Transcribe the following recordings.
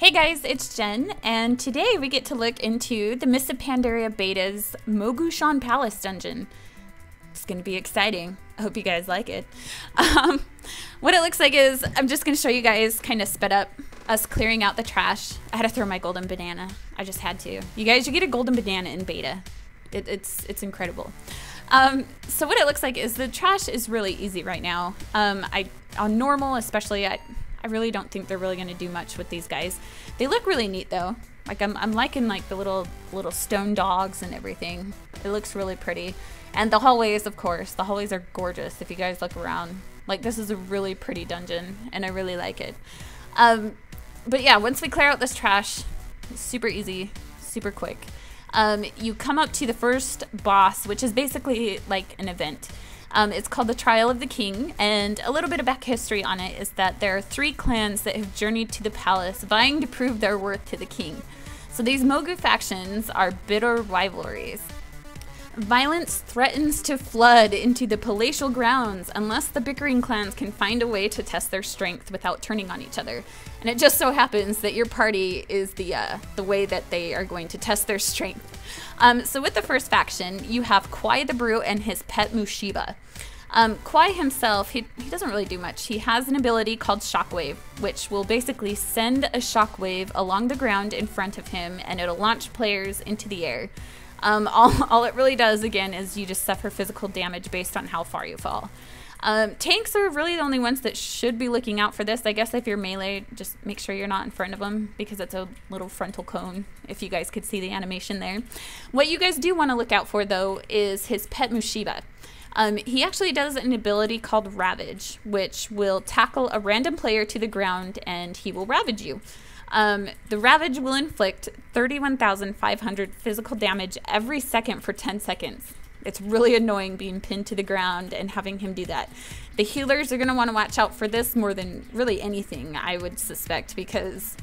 Hey guys, it's Jen, and today we get to look into the Mists of Pandaria Beta's Mogu'Shan Palace dungeon. It's going to be exciting. I hope you guys like it. What it looks like is, I'm just going to show you guys kind of sped up us clearing out the trash. I had to throw my golden banana. I just had to. You guys, you get a golden banana in beta. It's incredible. So what it looks like is the trash is really easy right now. On normal especially, I really don't think they're really going to do much with these guys. They look really neat though. Like I'm liking like the little stone dogs and everything. It looks really pretty. And the hallways, of course, the hallways are gorgeous if you guys look around. Like this is a really pretty dungeon and I really like it. But yeah, once we clear out this trash, it's super easy, super quick. You come up to the first boss, which is basically like an event. It's called the Trial of the King, and a little bit of back history on it is that there are 3 clans that have journeyed to the palace vying to prove their worth to the king. So these Mogu factions are bitter rivalries. Violence threatens to flood into the palatial grounds unless the bickering clans can find a way to test their strength without turning on each other. And it just so happens that your party is the way that they are going to test their strength. So with the first faction, you have Kwai the Brute and his pet Mushiba. Kwai himself, he doesn't really do much. He has an ability called Shockwave, which will basically send a shockwave along the ground in front of him, and it'll launch players into the air. All it really does, again, is you just suffer physical damage based on how far you fall. Tanks are really the only ones that should be looking out for this. I guess if you're melee, just make sure you're not in front of them because it's a little frontal cone, if you guys could see the animation there. What you guys do want to look out for, though, is his pet Mushiba. He actually does an ability called Ravage, which will tackle a random player to the ground and he will ravage you. The Ravage will inflict 31,500 physical damage every second for 10 seconds. It's really annoying being pinned to the ground and having him do that. The healers are going to want to watch out for this more than really anything, I would suspect, because,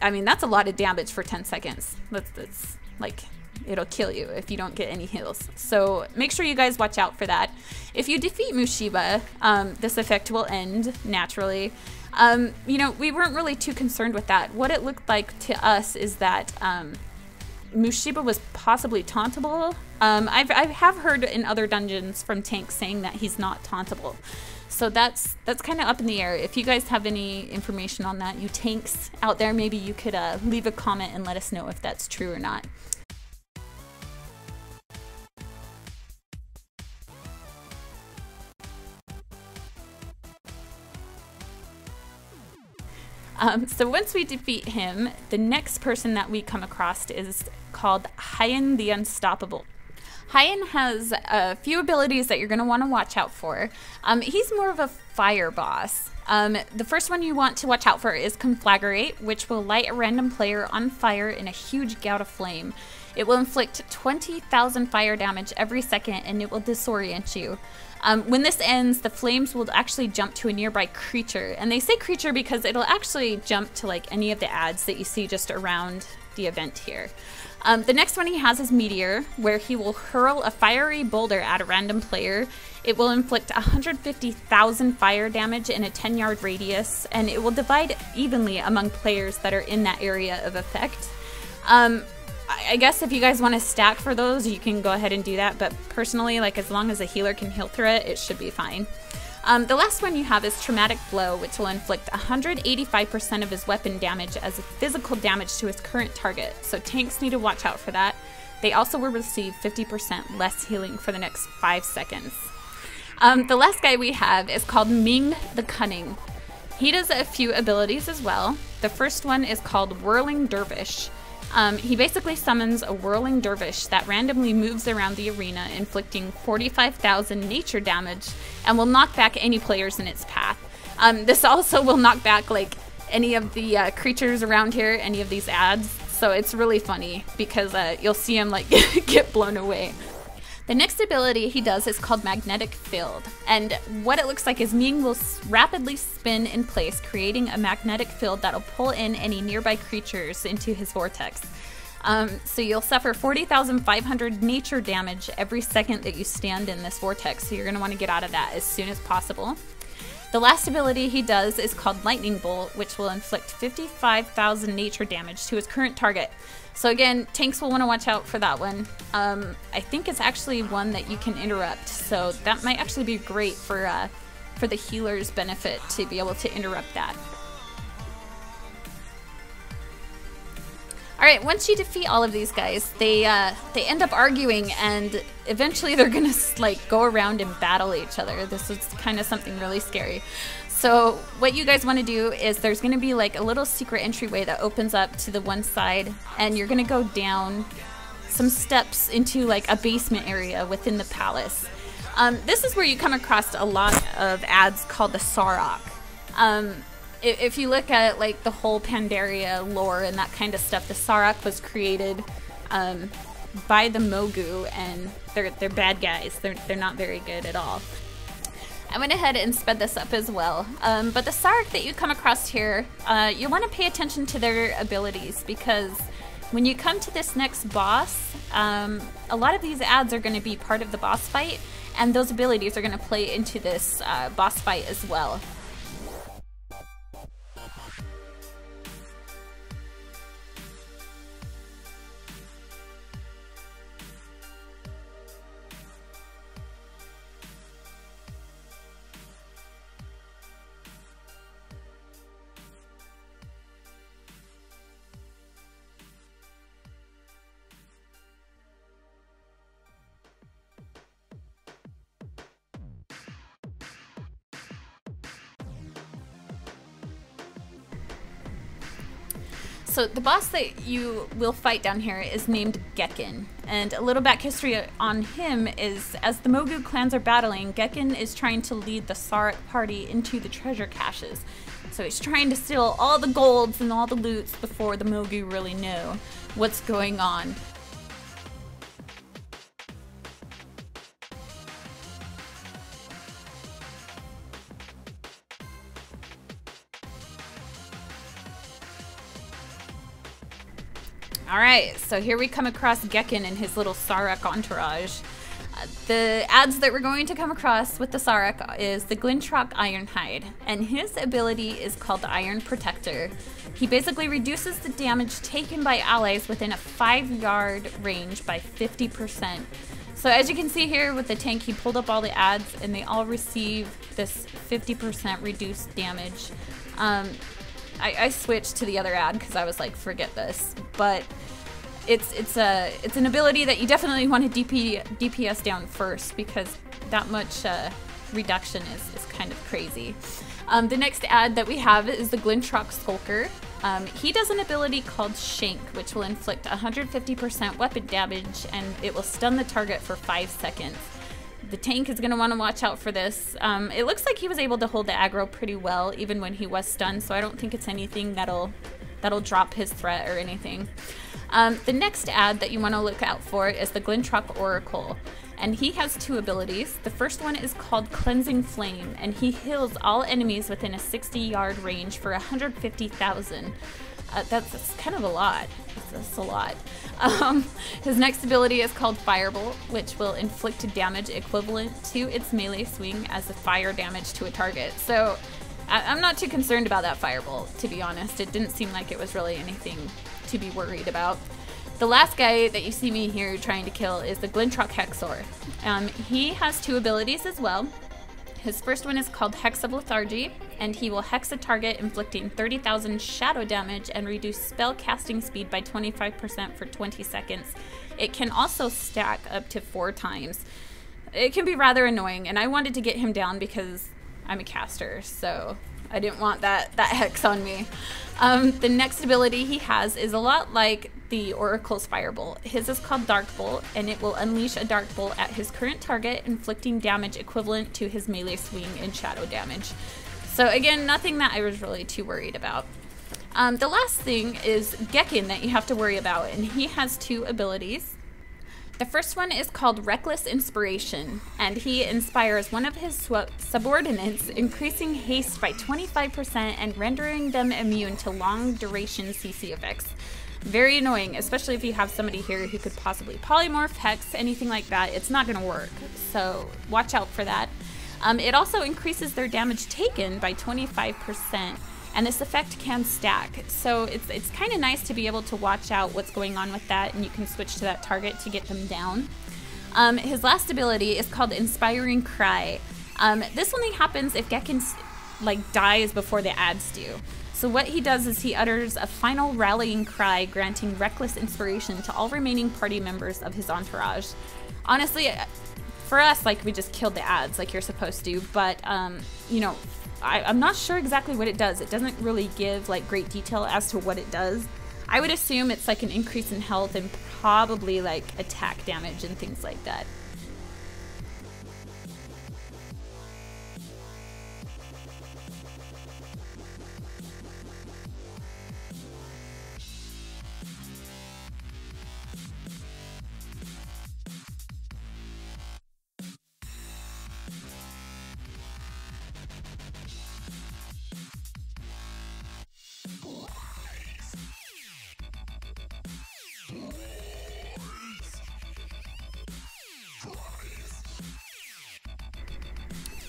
I mean, that's a lot of damage for 10 seconds. That's like, it'll kill you if you don't get any heals. So make sure you guys watch out for that. If you defeat Mushiba, this effect will end naturally. You know, we weren't really too concerned with that. What it looked like to us is that Mushiba was possibly tauntable. I have heard in other dungeons from tanks saying that he's not tauntable. So that's kind of up in the air. If you guys have any information on that, you tanks out there, maybe you could leave a comment and let us know if that's true or not. So once we defeat him, the next person that we come across is called Hyen the Unstoppable. Hyen has a few abilities that you're going to want to watch out for. He's more of a fire boss. The first one you want to watch out for is Conflagrate, which will light a random player on fire in a huge gout of flame. It will inflict 20,000 fire damage every second and it will disorient you. When this ends, the flames will actually jump to a nearby creature. And they say creature because it'll actually jump to like any of the ads that you see just around the event here. The next one he has is Meteor, where he will hurl a fiery boulder at a random player. It will inflict 150,000 fire damage in a 10-yard radius, and it will divide evenly among players that are in that area of effect. I guess if you guys want to stack for those, you can go ahead and do that, but personally, like as long as a healer can heal through it, it should be fine. The last one you have is Traumatic Blow, which will inflict 185% of his weapon damage as a physical damage to his current target, so tanks need to watch out for that. They also will receive 50% less healing for the next 5 seconds. The last guy we have is called Ming the Cunning. He does a few abilities as well. The first one is called Whirling Dervish. He basically summons a whirling dervish that randomly moves around the arena, inflicting 45,000 nature damage and will knock back any players in its path. This also will knock back like any of the creatures around here, any of these ads. So it's really funny because you'll see him like get blown away. The next ability he does is called Magnetic Field, and what it looks like is Ming will rapidly spin in place, creating a magnetic field that'll pull in any nearby creatures into his vortex. So you'll suffer 40,500 nature damage every second that you stand in this vortex, so you're going to want to get out of that as soon as possible. The last ability he does is called Lightning Bolt, which will inflict 55,000 nature damage to his current target. So again, tanks will want to watch out for that one. I think it's actually one that you can interrupt, so that might actually be great for the healer's benefit to be able to interrupt that. Alright, once you defeat all of these guys, they end up arguing, and eventually they're gonna like go around and battle each other. This is kind of something really scary. So what you guys want to do is there's going to be like a little secret entryway that opens up to the one side, and you're going to go down some steps into like a basement area within the palace. This is where you come across a lot of ads called the Sarok. If you look at like the whole Pandaria lore and that kind of stuff, the Sarok was created by the Mogu, and they're bad guys. They're not very good at all. I went ahead and sped this up as well, but the Sark that you come across here, you want to pay attention to their abilities, because when you come to this next boss, a lot of these ads are going to be part of the boss fight, and those abilities are going to play into this boss fight as well. So the boss that you will fight down here is named Getin, and a little back history on him is, as the Mogu clans are battling, Getin is trying to lead the Sarek party into the treasure caches. So he's trying to steal all the golds and all the loots before the Mogu really know what's going on. Alright, so here we come across Getin and his little Sarek entourage. The ads that we're going to come across with the Sarek is the Glintrock Ironhide, and his ability is called the Iron Protector. He basically reduces the damage taken by allies within a 5-yard range by 50%. So as you can see here with the tank, he pulled up all the ads and they all receive this 50% reduced damage. I switched to the other ad because I was like, forget this. But it's an ability that you definitely want to DPS down first, because that much reduction is kind of crazy. The next ad that we have is the Glintrock Skulker. He does an ability called Shank, which will inflict 150% weapon damage, and it will stun the target for 5 seconds. The tank is going to want to watch out for this. It looks like he was able to hold the aggro pretty well even when he was stunned, so I don't think it's anything that'll drop his threat or anything. The next ad that you want to look out for is the Glintrock Oracle, and he has 2 abilities. The first one is called Cleansing Flame, and he heals all enemies within a 60-yard range for 150,000. That's kind of a lot. That's a lot. His next ability is called Firebolt, which will inflict damage equivalent to its melee swing as a fire damage to a target. So I'm not too concerned about that Firebolt, to be honest. It didn't seem like it was really anything to be worried about. The last guy that you see me here trying to kill is the Glintrock Hexor. He has 2 abilities as well. His first one is called Hex of Lethargy, and he will hex a target, inflicting 30,000 shadow damage and reduce spell casting speed by 25% for 20 seconds. It can also stack up to 4 times. It can be rather annoying, and I wanted to get him down because I'm a caster, so I didn't want that hex on me. The next ability he has is a lot like the Oracle's Firebolt. His is called Dark Bolt, and it will unleash a Dark Bolt at his current target, inflicting damage equivalent to his melee swing and shadow damage. So again, nothing that I was really too worried about. The last thing is Getin that you have to worry about, and he has 2 abilities. The first one is called Reckless Inspiration, and he inspires one of his subordinates, increasing haste by 25% and rendering them immune to long duration CC effects. Very annoying, especially if you have somebody here who could possibly polymorph, hex, anything like that. It's not going to work, so watch out for that. It also increases their damage taken by 25%, and this effect can stack. So it's kind of nice to be able to watch out what's going on with that, and you can switch to that target to get them down. His last ability is called Inspiring Cry. This only happens if Getin like dies before the ads do. So what he does is he utters a final rallying cry, granting reckless inspiration to all remaining party members of his entourage. Honestly, for us, like, we just killed the ads like you're supposed to, but you know, I'm not sure exactly what it does. It doesn't really give like great detail as to what it does. I would assume it's like an increase in health and probably like attack damage and things like that.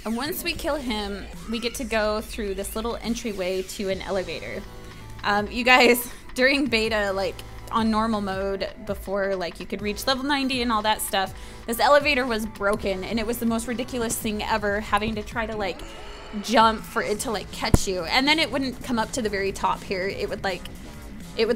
And once we kill him, we get to go through this little entryway to an elevator. You guys, during beta, like on normal mode, before like you could reach level 90 and all that stuff, this elevator was broken, and it was the most ridiculous thing ever, having to try to like jump for it to like catch you. And then it wouldn't come up to the very top here. It would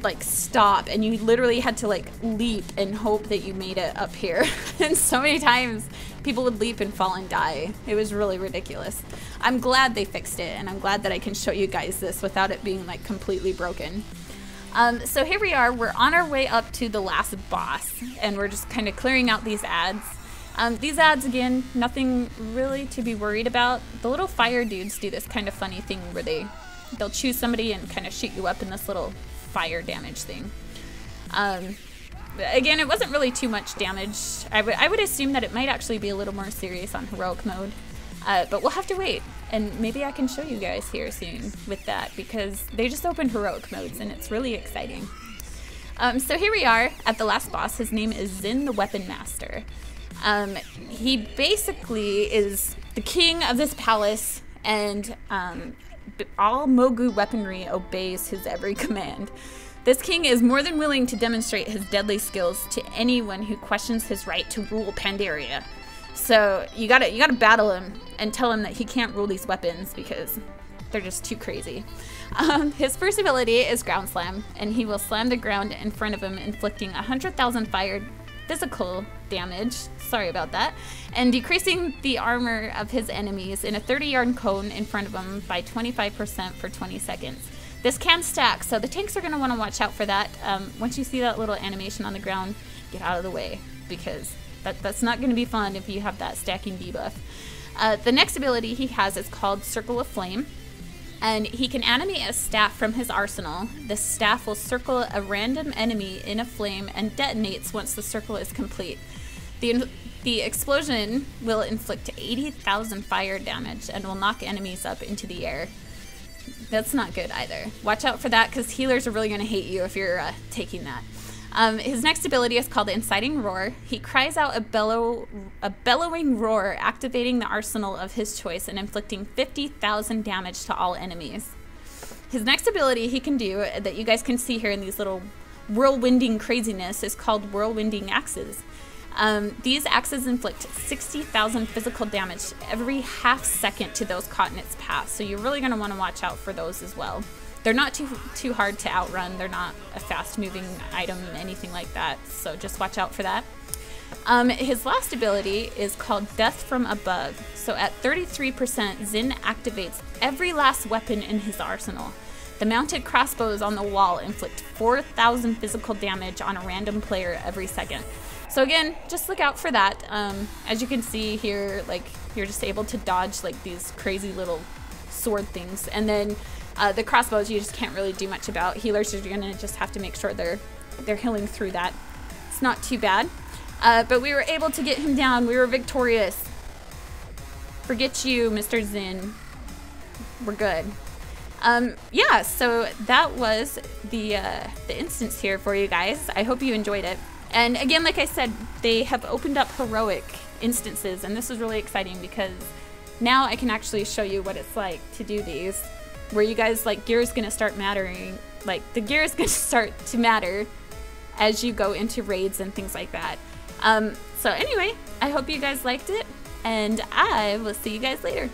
like stop, and you literally had to like leap and hope that you made it up here. And so many times people would leap and fall and die. It was really ridiculous. I'm glad they fixed it, and I'm glad that I can show you guys this without it being like completely broken. So here we are, we're on our way up to the last boss, and we're just kind of clearing out these ads. These ads, again, nothing really to be worried about. The little fire dudes do this kind of funny thing where they'll choose somebody and kind of shoot you up in this little fire damage thing. Again, it wasn't really too much damage. I would assume that it might actually be a little more serious on heroic mode, but we'll have to wait, and maybe I can show you guys here soon with that, because they just opened heroic modes and it's really exciting. So here we are at the last boss. His name is Zin the Weapon Master. He basically is the king of this palace, and all Mogu weaponry obeys his every command. This king is more than willing to demonstrate his deadly skills to anyone who questions his right to rule Pandaria. So you gotta battle him and tell him that he can't rule these weapons because they're just too crazy. His first ability is Ground Slam, and he will slam the ground in front of him, inflicting 100,000 fire physical damage, sorry about that, and decreasing the armor of his enemies in a 30-yard cone in front of him by 25% for 20 seconds. This can stack, so the tanks are going to want to watch out for that. Once you see that little animation on the ground, get out of the way, because that's not going to be fun if you have that stacking debuff. The next ability he has is called Circle of Flame, and he can animate a staff from his arsenal. This staff will circle a random enemy in a flame and detonates once the circle is complete. The explosion will inflict 80,000 fire damage and will knock enemies up into the air. That's not good either. Watch out for that, because healers are really going to hate you if you're taking that. His next ability is called Inciting Roar. He cries out a bellowing roar, activating the arsenal of his choice and inflicting 50,000 damage to all enemies. His next ability he can do, that you guys can see here in these little whirlwinding craziness, is called Whirlwinding Axes. These axes inflict 60,000 physical damage every half second to those caught in its path, so you're really going to want to watch out for those as well. They're not too hard to outrun. They're not a fast-moving item, anything like that, so just watch out for that. His last ability is called Death from Above. So at 33%, Zin activates every last weapon in his arsenal. The mounted crossbows on the wall inflict 4,000 physical damage on a random player every second. So again, just look out for that. As you can see here, like, you're just able to dodge like these crazy little sword things, and then the crossbows you just can't really do much about. Healers are gonna just have to make sure they're healing through that. It's not too bad, but we were able to get him down. We were victorious. Forget you, Mr. Zin. We're good. Yeah, so that was the instance here for you guys. I hope you enjoyed it. And again, like I said, they have opened up heroic instances, and this is really exciting because now I can actually show you what it's like to do these, where you guys, like, gear is going to start mattering. Like, the gear is going to start to matter as you go into raids and things like that. So anyway, I hope you guys liked it, and I will see you guys later.